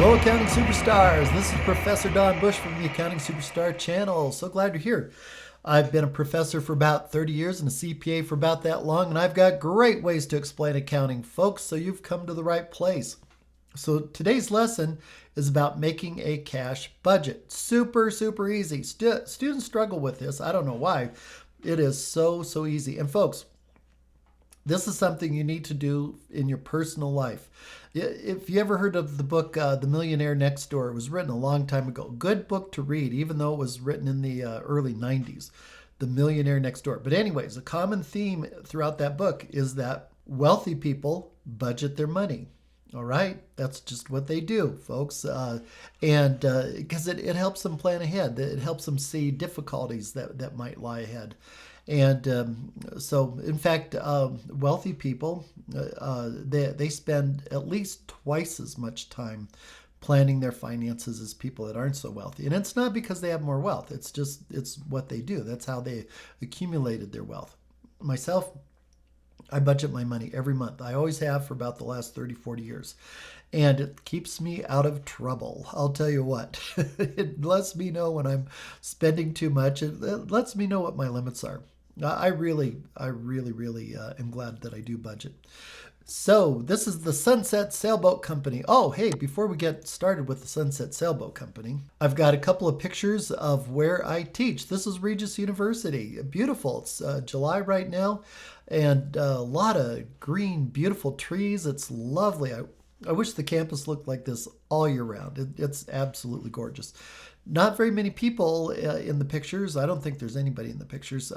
Hello, Accounting Superstars. This is Professor Don Bush from the Accounting Superstar channel. So glad you're here. I've been a professor for about 30 years and a CPA for about that long, and I've got great ways to explain accounting, folks, so you've come to the right place. So today's lesson is about making a cash budget. Super, super easy. Students struggle with this. I don't know why. It is so easy. And folks, this is something you need to do in your personal life. If you ever heard of the book The Millionaire Next Door, it was written a long time ago. Good book to read, even though it was written in the early 90s. The Millionaire Next Door. But anyways, a common theme throughout that book is that wealthy people budget their money. All right, that's just what they do, folks. And because it helps them plan ahead. It helps them see difficulties that might lie ahead. And so, in fact, wealthy people, they spend at least twice as much time planning their finances as people that aren't so wealthy. And it's not because they have more wealth. It's what they do. That's how they accumulated their wealth. Myself, I budget my money every month. I always have for about the last 30, 40 years. And it keeps me out of trouble. I'll tell you what. It lets me know when I'm spending too much. It lets me know what my limits are. I really am glad that I do budget. So this is the Sunset Sailboat Company. Oh, hey, before we get started with the Sunset Sailboat Company, I've got a couple of pictures of where I teach. This is Regis University. Beautiful. It's July right now, and a lot of green, beautiful trees. It's lovely. I wish the campus looked like this all year round. It's absolutely gorgeous. Not very many people in the pictures. I don't think there's anybody in the pictures.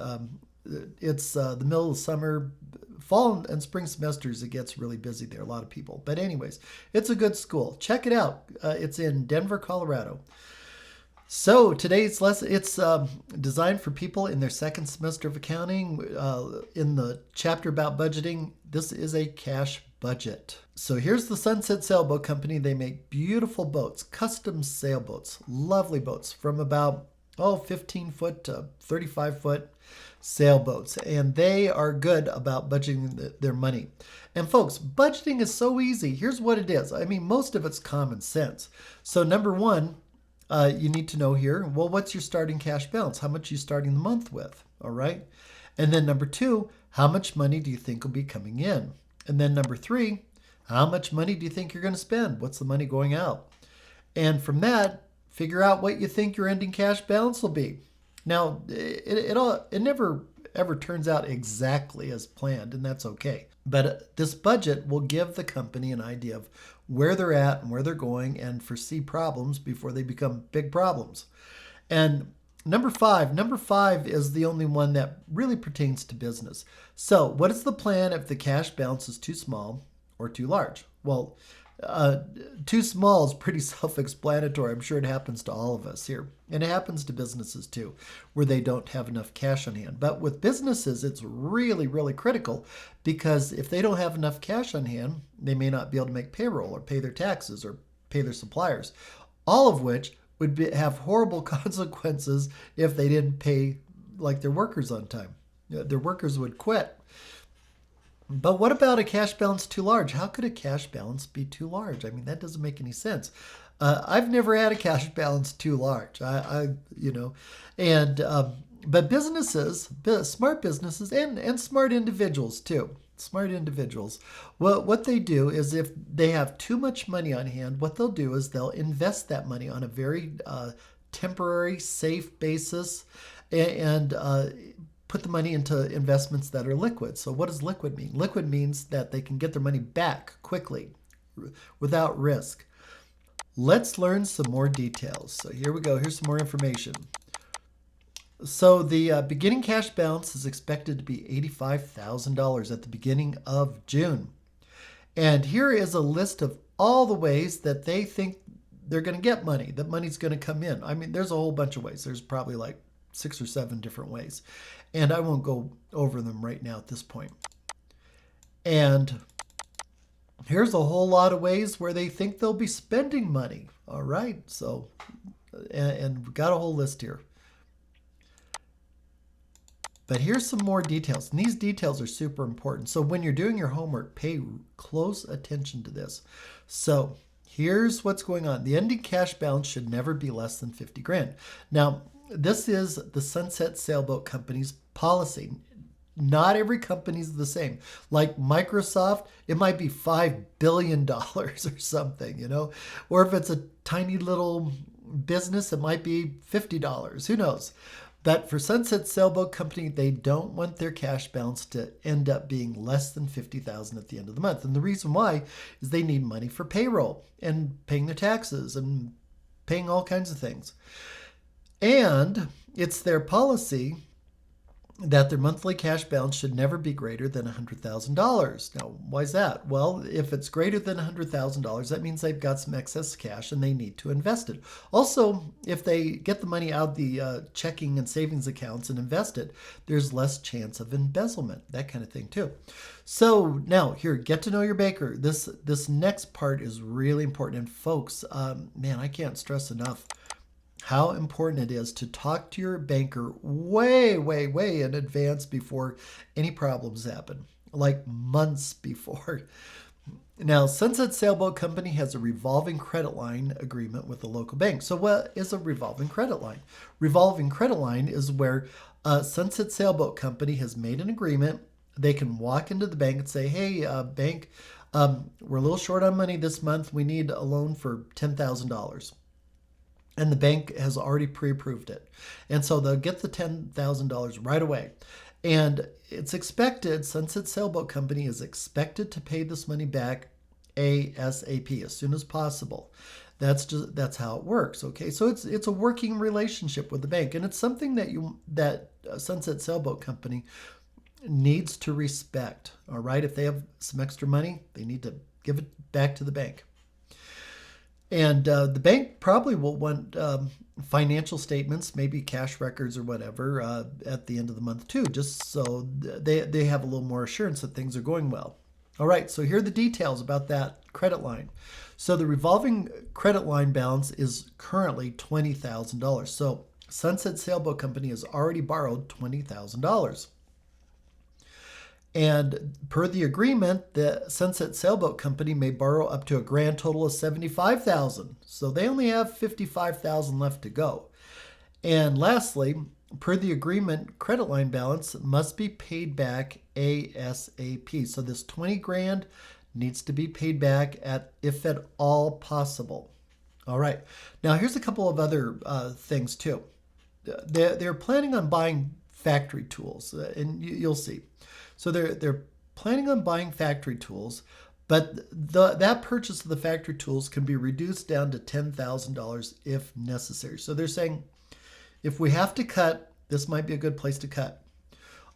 It's the middle of summer. Fall and spring semesters, it gets really busy there, a lot of people. But anyways, it's a good school. Check it out. It's in Denver, Colorado. So today's lesson, it's designed for people in their second semester of accounting. In the chapter about budgeting, this is a cash budget. So here's the Sunset Sailboat Company. They make beautiful boats, custom sailboats, lovely boats from about 15 foot to 35 foot sailboats, and they are good about budgeting their money. And folks, budgeting is so easy. Here's what it is. I mean, most of it's common sense. So number one, you need to know here, well, what's your starting cash balance? How much are you starting the month with? All right. And then number two, how much money do you think will be coming in? And then number three, how much money do you think you're going to spend? What's the money going out? And from that, figure out what you think your ending cash balance will be. Now, it never ever turns out exactly as planned, and that's okay. But this budget will give the company an idea of where they're at and where they're going and foresee problems before they become big problems. And number five is the only one that really pertains to business. So what is the plan if the cash balance is too small or too large? Well, too small is pretty self-explanatory. I'm sure it happens to all of us here. And it happens to businesses too, where they don't have enough cash on hand. But with businesses, it's really critical, because if they don't have enough cash on hand, they may not be able to make payroll or pay their taxes or pay their suppliers, all of which would have horrible consequences if they didn't pay like their workers on time. Their workers would quit. But what about a cash balance too large? How could a cash balance be too large? I mean, that doesn't make any sense. I've never had a cash balance too large. But businesses, smart businesses, and smart individuals too. Smart individuals. Well, what they do is, if they have too much money on hand, what they'll do is they'll invest that money on a very temporary, safe basis, and put the money into investments that are liquid. So what does liquid mean? Liquid means that they can get their money back quickly without risk. Let's learn some more details. So here we go. Here's some more information. So the beginning cash balance is expected to be $85,000 at the beginning of June. And here is a list of all the ways that they think they're going to get money, that money's going to come in. I mean, there's a whole bunch of ways. There's probably like 6 or 7 different ways. And I won't go over them right now at this point. And here's a whole lot of ways where they think they'll be spending money. All right. So, and we've got a whole list here. But here's some more details. And these details are super important. So when you're doing your homework, pay close attention to this. So Here's what's going on. The ending cash balance should never be less than 50 grand. Now, this is the Sunset Sailboat Company's policy. Not every company is the same. Like Microsoft, it might be $5 billion or something, you know? Or if it's a tiny little business, it might be $50. Who knows? But for Sunset Sailboat Company, they don't want their cash balance to end up being less than $50,000 at the end of the month. And the reason why is they need money for payroll and paying their taxes and paying all kinds of things. And it's their policy that their monthly cash balance should never be greater than $100,000. Now, why is that? Well, if it's greater than $100,000, that means they've got some excess cash and they need to invest it. Also, if they get the money out of the checking and savings accounts and invest it, there's less chance of embezzlement, that kind of thing too. So now, here, get to know your banker. This next part is really important. And folks, man, I can't stress enough how important it is to talk to your banker way, way, way in advance before any problems happen, like months before. Now, Sunset Sailboat Company has a revolving credit line agreement with the local bank. So what is a revolving credit line? Revolving credit line is where Sunset Sailboat Company has made an agreement. They can walk into the bank and say, hey, bank, we're a little short on money this month. We need a loan for $10,000. And the bank has already pre-approved it. And so they'll get the $10,000 right away. And it's expected, Sunset Sailboat Company is expected to pay this money back ASAP, as soon as possible. That's how it works. Okay, so it's a working relationship with the bank, and it's something that Sunset Sailboat Company needs to respect. All right, if they have some extra money, they need to give it back to the bank. And the bank probably will want financial statements, maybe cash records or whatever, at the end of the month too, just so they have a little more assurance that things are going well. All right, so here are the details about that credit line. So the revolving credit line balance is currently $20,000. So Sunset Sailboat Company has already borrowed $20,000. And per the agreement, the Sunset Sailboat Company may borrow up to a grand total of $75,000. So they only have $55,000 left to go. And lastly, per the agreement, credit line balance must be paid back ASAP. So this 20 grand needs to be paid back if at all possible. All right. Now here's a couple of other things too. They're planning on buying factory tools, and you'll see. So they're planning on buying factory tools, but that purchase of the factory tools can be reduced down to $10,000 if necessary. So they're saying, if we have to cut, this might be a good place to cut.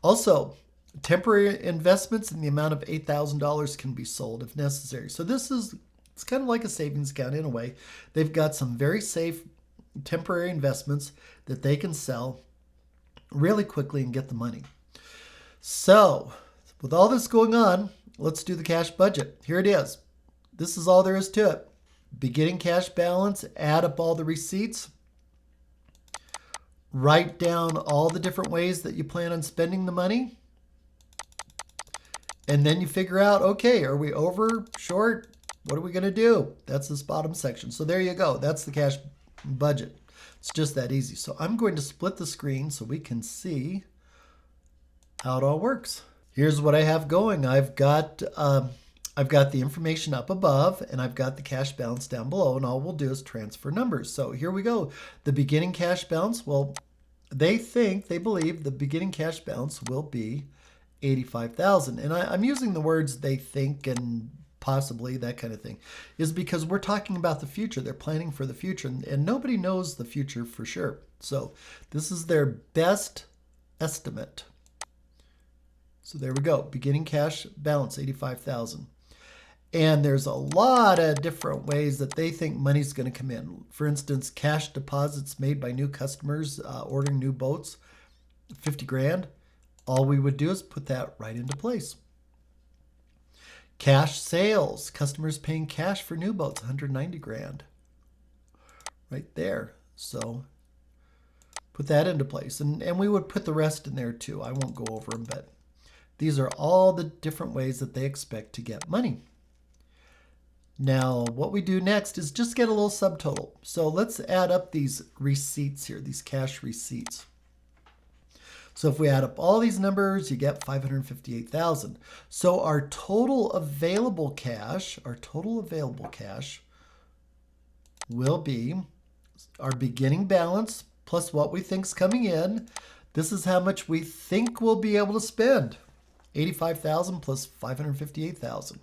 Also, temporary investments in the amount of $8,000 can be sold if necessary. So it's kind of like a savings account in a way. They've got some very safe temporary investments that they can sell really quickly and get the money. So, with all this going on, let's do the cash budget. Here it is. This is all there is to it. Beginning cash balance, add up all the receipts, write down all the different ways that you plan on spending the money, and then you figure out, okay, are we over, short? What are we going to do? That's this bottom section. So there you go. That's the cash budget. It's just that easy. So I'm going to split the screen so we can see how it all works. Here's what I have going. I've got the information up above, and I've got the cash balance down below, and all we'll do is transfer numbers. So here we go. The beginning cash balance, well, they believe the beginning cash balance will be $85,000. And I'm using the words they think and possibly, that kind of thing, is because we're talking about the future. They're planning for the future, and nobody knows the future for sure. So this is their best estimate. So there we go. Beginning cash balance, $85,000. And there's a lot of different ways that they think money's going to come in. For instance, cash deposits made by new customers ordering new boats, 50 grand. All we would do is put that right into place. Cash sales, customers paying cash for new boats, 190 grand. Right there. So put that into place. And we would put the rest in there too. I won't go over them, but these are all the different ways that they expect to get money. Now, what we do next is just get a little subtotal. So let's add up these receipts here, these cash receipts. So if we add up all these numbers, you get 558,000. So our total available cash will be our beginning balance plus what we think's coming in. This is how much we think we'll be able to spend. 85,000 plus 558,000.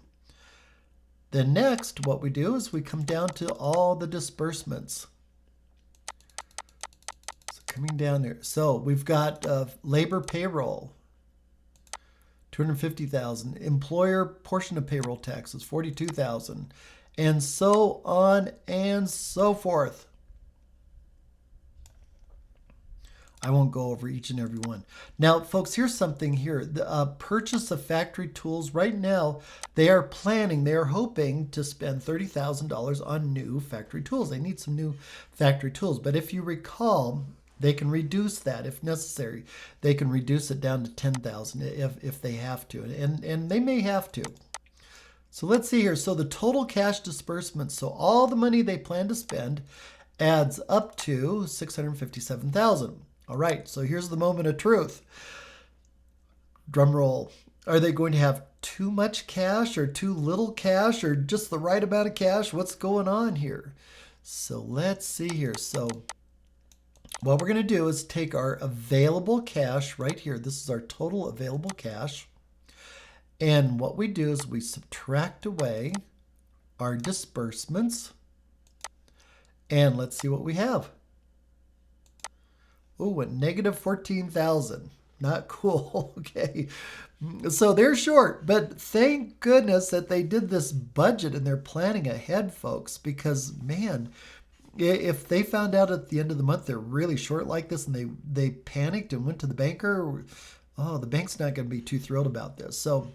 Then next, what we do is we come down to all the disbursements. So coming down there. So we've got labor payroll, 250,000. Employer portion of payroll taxes, 42,000. And so on and so forth. I won't go over each and every one. Now, folks, here's something here. The purchase of factory tools. Right now, they are hoping to spend $30,000 on new factory tools. They need some new factory tools. But if you recall, they can reduce that if necessary. They can reduce it down to $10,000 if they have to. And they may have to. So let's see here. So the total cash disbursement, so all the money they plan to spend adds up to $657,000. All right, so here's the moment of truth. Drum roll. Are they going to have too much cash or too little cash or just the right amount of cash? What's going on here? So let's see here. So what we're going to do is take our available cash right here. This is our total available cash. And what we do is we subtract away our disbursements. And let's see what we have. Oh, a negative 14,000. Not cool. Okay. So they're short, but thank goodness that they did this budget and they're planning ahead, folks, because man, if they found out at the end of the month they're really short like this and they panicked and went to the banker, oh, the bank's not going to be too thrilled about this. So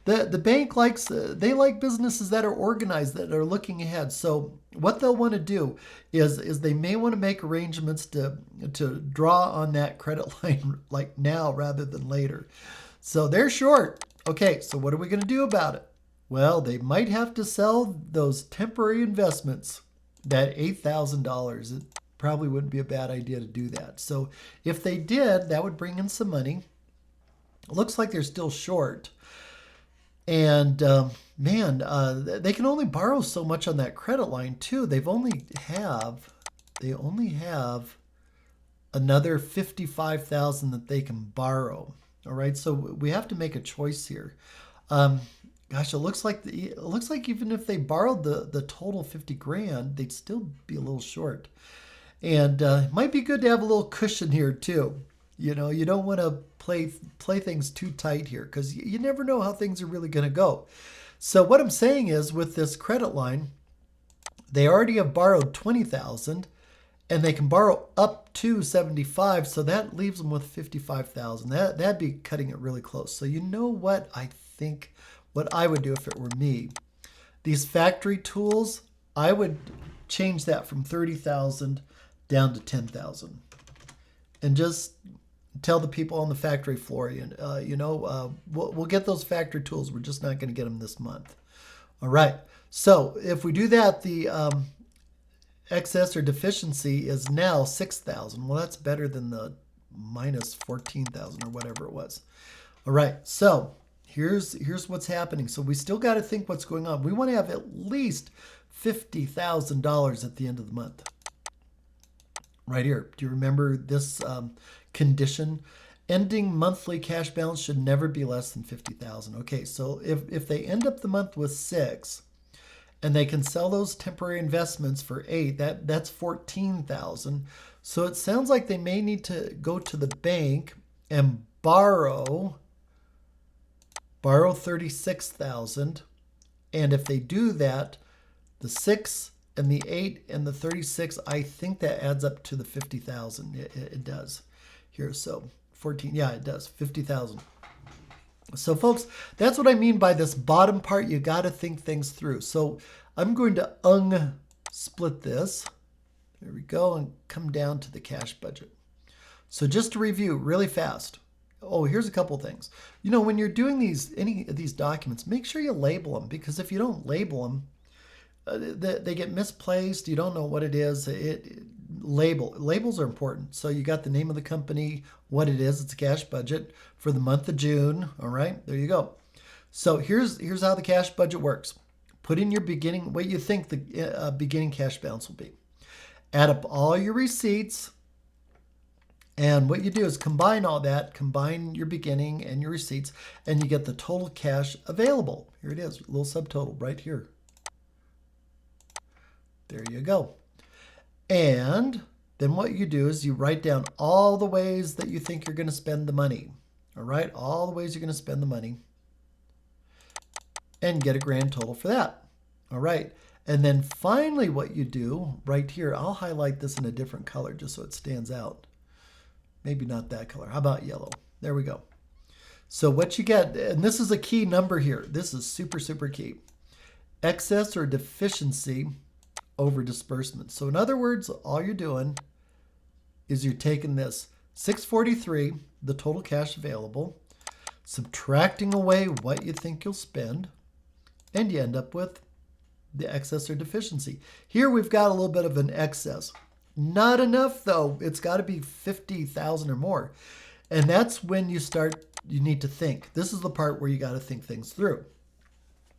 the bank likes, they like businesses that are organized, that are looking ahead. So what they'll want to do is they may want to make arrangements to draw on that credit line like now rather than later. So they're short. Okay, so what are we going to do about it? Well, they might have to sell those temporary investments, that $8,000. It probably wouldn't be a bad idea to do that. So if they did, that would bring in some money. It looks like they're still short. And they can only borrow so much on that credit line too. They only have another 55,000 that they can borrow. All right, so we have to make a choice here. Gosh, it looks like even if they borrowed the total 50 grand, they'd still be a little short. And it might be good to have a little cushion here too. You know, you don't want to play things too tight here because you never know how things are really going to go. So what I'm saying is with this credit line, they already have borrowed 20,000 and they can borrow up to 75. So that leaves them with 55,000. That'd be cutting it really close. So you know what I think, what I would do if it were me. These factory tools, I would change that from 30,000 down to 10,000 and just tell the people on the factory floor, we'll get those factory tools. We're just not going to get them this month. All right. So if we do that, the excess or deficiency is now 6,000. Well, that's better than the minus 14,000 or whatever it was. All right. So here's what's happening. So we still got to think what's going on. We want to have at least $50,000 at the end of the month. Right here. Do you remember this condition? Ending monthly cash balance should never be less than 50,000. Okay, so if they end up the month with 6 and they can sell those temporary investments for 8, that's 14,000. So it sounds like they may need to go to the bank and borrow 36,000. And if they do that, the 6 and the 8 and the 36, I think that adds up to the 50,000. It does here. So 14, yeah, it does 50,000. So folks, that's what I mean by this bottom part. You got to think things through. So I'm going to split this. There we go. And come down to the cash budget. So just to review really fast, Oh, here's a couple things. When you're doing any of these documents, make sure you label them, because if you don't label them, they get misplaced. You don't know what it is. Labels are important. So you got the name of the company, what it is. It's a cash budget for the month of June. All right, there you go. So here's how the cash budget works. Put in your beginning, what you think the beginning cash balance will be. Add up all your receipts. And what you do is combine all that, combine your beginning and your receipts, and you get the total cash available. Here it is, a little subtotal right here. There you go. And then what you do is you write down all the ways that you think you're going to spend the money. All right, all the ways you're going to spend the money, and get a grand total for that. All right, and then finally what you do right here, I'll highlight this in a different color just so it stands out. Maybe not that color. How about yellow? There we go. So what you get, and this is a key number here. This is super, super key. Excess or deficiency over disbursement. So in other words, all you're doing is you're taking this 643, the total cash available, subtracting away what you think you'll spend, and you end up with the excess or deficiency. Here we've got a little bit of an excess. Not enough though. It's got to be 50,000 or more. And that's when you need to think. This is the part where you got to think things through.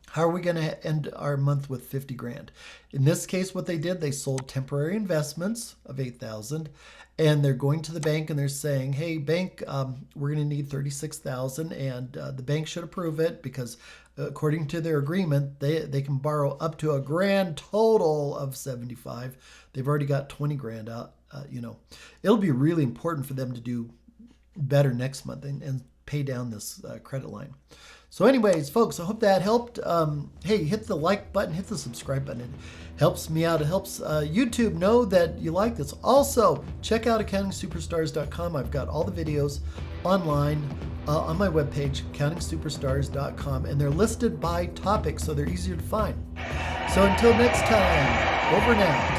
How are we going to end our month with 50 grand? In this case, what they did, they sold temporary investments of 8,000, and they're going to the bank and they're saying, hey, bank, we're going to need 36,000, and the bank should approve it because according to their agreement, they can borrow up to a grand total of 75. They've already got 20 grand out. It'll be really important for them to do better next month and pay down this credit line. So anyways, folks, I hope that helped. Hey, hit the like button, hit the subscribe button. It helps me out. It helps YouTube know that you like this. Also, check out accountingsuperstars.com. I've got all the videos online on my webpage, accountingsuperstars.com, and they're listed by topic, so they're easier to find. So until next time, over now.